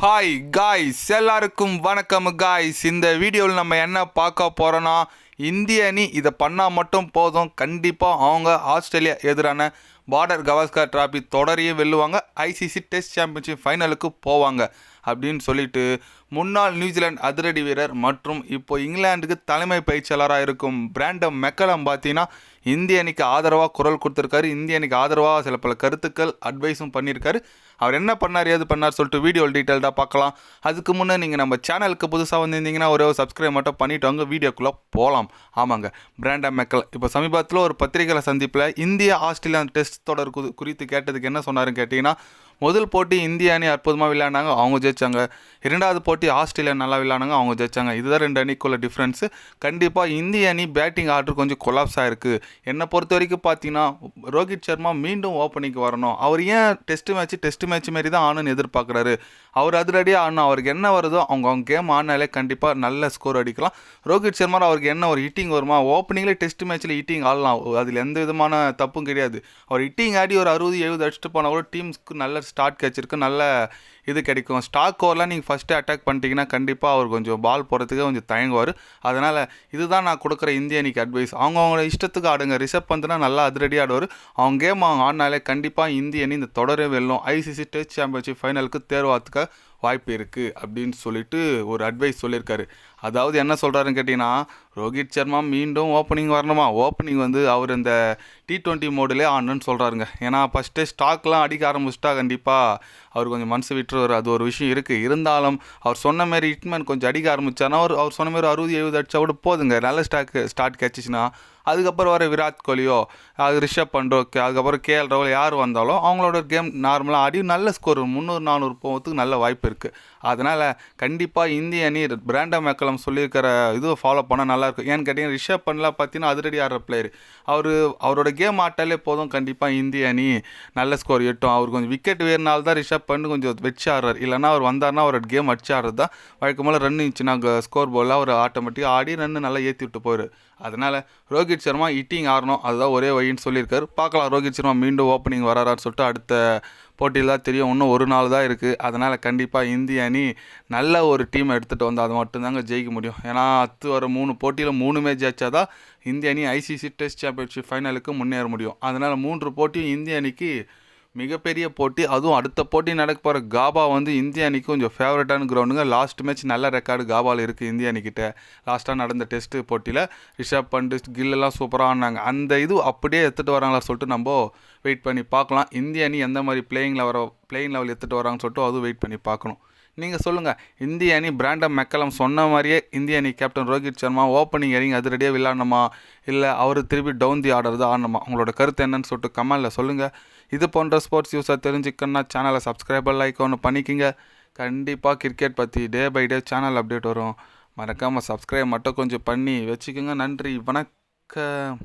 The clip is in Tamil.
ஹாய் காய்ஸ், எல்லாருக்கும் வணக்கம் காய்ஸ். இந்த வீடியோவில் நம்ம என்ன பார்க்க போகிறோன்னா, இந்திய அணி இதை பண்ணால் மட்டும் போதும், கண்டிப்பாக அவங்க ஆஸ்திரேலியா எதிரான பார்டர் கவாஸ்கர் டிராஃபி தொடரையும் வெல்லுவாங்க, ஐசிசி டெஸ்ட் சாம்பியன்ஷிப் ஃபைனலுக்கு போவாங்க அப்படின்னு சொல்லிட்டு முன்னாள் நியூசிலாந்து அதிரடி வீரர் மற்றும் இப்போ இங்கிலாந்துக்கு தலைமை பயிற்சியாளராக இருக்கும் பிராண்டம் மெக்கலம் பார்த்தீங்கன்னா இந்திய அணிக்கு ஆதரவாக குரல் கொடுத்துருக்காரு. இந்திய அணிக்கு ஆதரவாக சில பல கருத்துக்கள் அட்வைஸும் பண்ணியிருக்காரு. அவர் என்ன பண்ணார் ஏது பண்ணார் சொல்லிட்டு வீடியோ டீட்டெயில்டாக பார்க்கலாம். அதுக்கு முன்னே நீங்கள் நம்ம சேனலுக்கு புதுசாக வந்திருந்தீங்கன்னா ஒரே ஒரு சப்ஸ்கிரைப் மட்டும் பண்ணிவிட்டு வாங்க, வீடியோக்குள்ளே போகலாம். ஆமாங்க, பிராண்டம் மெக்கல் இப்போ சமீபத்தில் ஒரு பத்திரிகையில் சந்திப்பில் இந்தியா ஆஸ்திரேலியா டெஸ்ட் தொடர் குறித்து கேட்டதுக்கு என்ன சொன்னாருன்னு கேட்டிங்கன்னா, முதல் போட்டி இந்திய அணி அற்புதமாக விளையாண்டாங்க, அவங்க ஜெயிச்சாங்க. இரண்டாவது போட்டி ஆஸ்திரேலியா நல்லா விளையாடுங்க, அவங்க ஜெயிச்சாங்க. இதுதான் ரெண்டு அணிக்குள்ள டிஃப்ரென்ஸு. கண்டிப்பாக இந்திய அணி பேட்டிங் ஆர்டர் கொஞ்சம் கொலாப்ஸ் ஆகிருக்கு. என்னை பொறுத்த வரைக்கும் பார்த்தீங்கன்னா ரோஹித் சர்மா மீண்டும் ஓப்பனிங்க்கு வரணும். அவர் ஏன் டெஸ்ட் மேட்ச் மாரி தான் ஆனுன்னு எதிர்பார்க்குறாரு. அவர் அதிரடியாக ஆடணும். அவருக்கு என்ன வருதோ அவங்க கேம் ஆனாலே கண்டிப்பாக நல்ல ஸ்கோர் அடிக்கலாம். ரோஹித் சர்மா அவருக்கு என்ன ஒரு ஹிட்டிங் வருமா, ஓப்பனிங்கில் டெஸ்ட் மேட்ச்சில் ஹிட்டிங் ஆடலாம், அதில் எந்த விதமான தப்பும் கிடையாது. அவர் ஹிட்டிங் ஆடி ஒரு 60-70 அடிச்சுட்டு போனால் கூட டீம்ஸ்க்கு நல்ல ஸ்டார்ட் கிடச்சிருக்கு, நல்ல இது கிடைக்கும். ஸ்டாக் ஓவரில் நீங்கள் ஃபஸ்ட்டு அட்டாக் பண்ணிட்டீங்கன்னா கண்டிப்பாக அவர் கொஞ்சம் பால் போகிறதுக்கு கொஞ்சம் தயங்குவார். அதனால் இதுதான் நான் கொடுக்குற இந்திய அணிக்கு அட்வைஸ். அவங்களோட இஷ்டத்துக்கு ஆடுங்க. ரிஷப் பந்த்னா நல்லா அதிரடி ஆடுவார். அவங்க கேம் அவங்க ஆடினாலே கண்டிப்பாக இந்திய அணி இந்த தொடரே வெல்லும், ஐசிசி டெஸ்ட் சாம்பியன்ஷிப் ஃபைனலுக்கு தேர்வாத்துக்க வாய்ப்பு இருக்குது அப்படின்னு சொல்லிட்டு ஒரு அட்வைஸ் சொல்லியிருக்காரு. அதாவது என்ன சொல்கிறாருன்னு கேட்டிங்கன்னா, ரோஹித் சர்மா மீண்டும் ஓப்பனிங் வரணுமா, ஓப்பனிங் அவர் இந்த T20 மோடிலே ஆடணுன்னு சொல்கிறாருங்க. ஏன்னா ஃபஸ்ட்டே ஸ்டாக்லாம் அடிக்க ஆரம்பிச்சிட்டா கண்டிப்பாக அவர் கொஞ்சம் மனசு விட்டுருவார். அது ஒரு விஷயம் இருக்குது. இருந்தாலும் அவர் சொன்ன மாரி ஹிட்மேன் கொஞ்சம் அடிக்க ஆரம்பித்தானா அவர் சொன்ன மாதிரி 60-70 அடித்தா கூட போதுங்க. நல்ல ஸ்டார்ட் கிடச்சிச்சின்னா அதுக்கப்புறம் வர விராட் கோலியோ அது ரிஷப் பண்டோ அதுக்கப்புறம் கேஎல் ராகுல் யார் வந்தாலும் அவங்களோட கேம் நார்மலாக ஆடி நல்ல ஸ்கோர் 300-400 போகிறதுக்கு நல்ல வாய்ப்பு இருக்குது. அதனால் கண்டிப்பாக இந்திய அணி பிராண்டம் மெக்கலம் சொல்லியிருக்கிற இதுவை ஃபாலோ பண்ணால் நல்லாயிருக்கும். ஏன்னு கேட்டிங்கன்னா ரிஷப் பண்ட்லாம் பார்த்தீங்கன்னா அதிரடி ஆடுற பிளேயர். அவரோட கேம் ஆட்டாலே போதும், கண்டிப்பாக இந்திய அணி நல்ல ஸ்கோர் எட்டும். அவர் கொஞ்சம் விக்கெட் வேறுனால தான் ரிஷப் பண்ட் கொஞ்சம் வச்சு ஆடுறார். இல்லைனா அவர் வந்தார்னா அவரோட கேம் அடிச்சு ஆடுறது தான் வழக்கம்போல். ரன் இருந்துச்சுன்னா ஸ்கோர் போலில் அவர் ஆட்டோமேட்டிக்காக ஆடி ரன்னு நல்லா ஏற்றி விட்டு போயிரு. அதனால் ரோஹித் சர்மா ஹிட்டிங் ஆடணும், அதுதான் ஒரே வழின்னு சொல்லியிருக்காரு. பார்க்கலாம் ரோஹித் சர்மா மீண்டும் ஓப்பனிங் வராரான்னு சொல்லிட்டு அடுத்த போட்டியில் தான் தெரியும். இன்னும் ஒரு நாள் தான் இருக்குது. அதனால் கண்டிப்பாக இந்திய அணி நல்ல ஒரு டீமை எடுத்துகிட்டு வந்து அது மட்டும்தாங்க ஜெயிக்க முடியும். ஏன்னா வர 3 போட்டியில் 3 ஜெயிச்சா தான் இந்திய அணி ஐசிசி டெஸ்ட் சாம்பியன்ஷிப் ஃபைனலுக்கு முன்னேற முடியும். அதனால் 3 போட்டியும் இந்திய அணிக்கு மிகப்பெரிய போட்டி. அதுவும் அடுத்த போட்டி நடக்க போகிற காபா இந்திய அணிக்கு கொஞ்சம் ஃபேவரட்டான கிரவுண்டுங்க. லாஸ்ட் மேட்ச் நல்ல ரெக்கார்டு காபாவில் இருக்குது இந்திய அணிக்கிட்ட. லாஸ்ட்டாக நடந்த டெஸ்ட்டு போட்டியில் ரிஷப் பண்ட் கில்லெல்லாம் சூப்பராக ஆடினாங்க. அந்த இது அப்படியே எடுத்துகிட்டு வராங்களா சொல்லிட்டு நம்ம வெயிட் பண்ணி பார்க்கலாம். இந்திய அணி எந்த மாதிரி பிளேயிங் லெவல் எடுத்துகிட்டு வராங்கன்னு சொல்லிட்டு அதுவும் வெயிட் பண்ணி பார்க்கணும். நீங்கள் சொல்லுங்கள், இந்திய அணி பிராண்டம் மெக்கலம் சொன்ன மாதிரியே இந்திய அணி கேப்டன் ரோஹித் சர்மா ஓப்பனிங் இறங்கி அதிரடியாக விளையாடணுமா, இல்லை அவர் திருப்பி டவுன் தி ஆர்டர் தான் ஆடணுமா? உங்களோட கருத்து என்னன்னு சொல்லிட்டு கமெண்டில் சொல்லுங்கள். இது போன்ற ஸ்போர்ட்ஸ் நியூஸை தெரிஞ்சுக்கணுன்னா சேனலை சப்ஸ்கிரைபர் லைக் ஒன்று பண்ணிக்கிங்க. கண்டிப்பாக கிரிக்கெட் பற்றி day by day channel update வரும். மறக்காமல் சப்ஸ்கிரைப் மட்டும் கொஞ்சம் பண்ணி வச்சுக்கோங்க. நன்றி, வணக்கம்.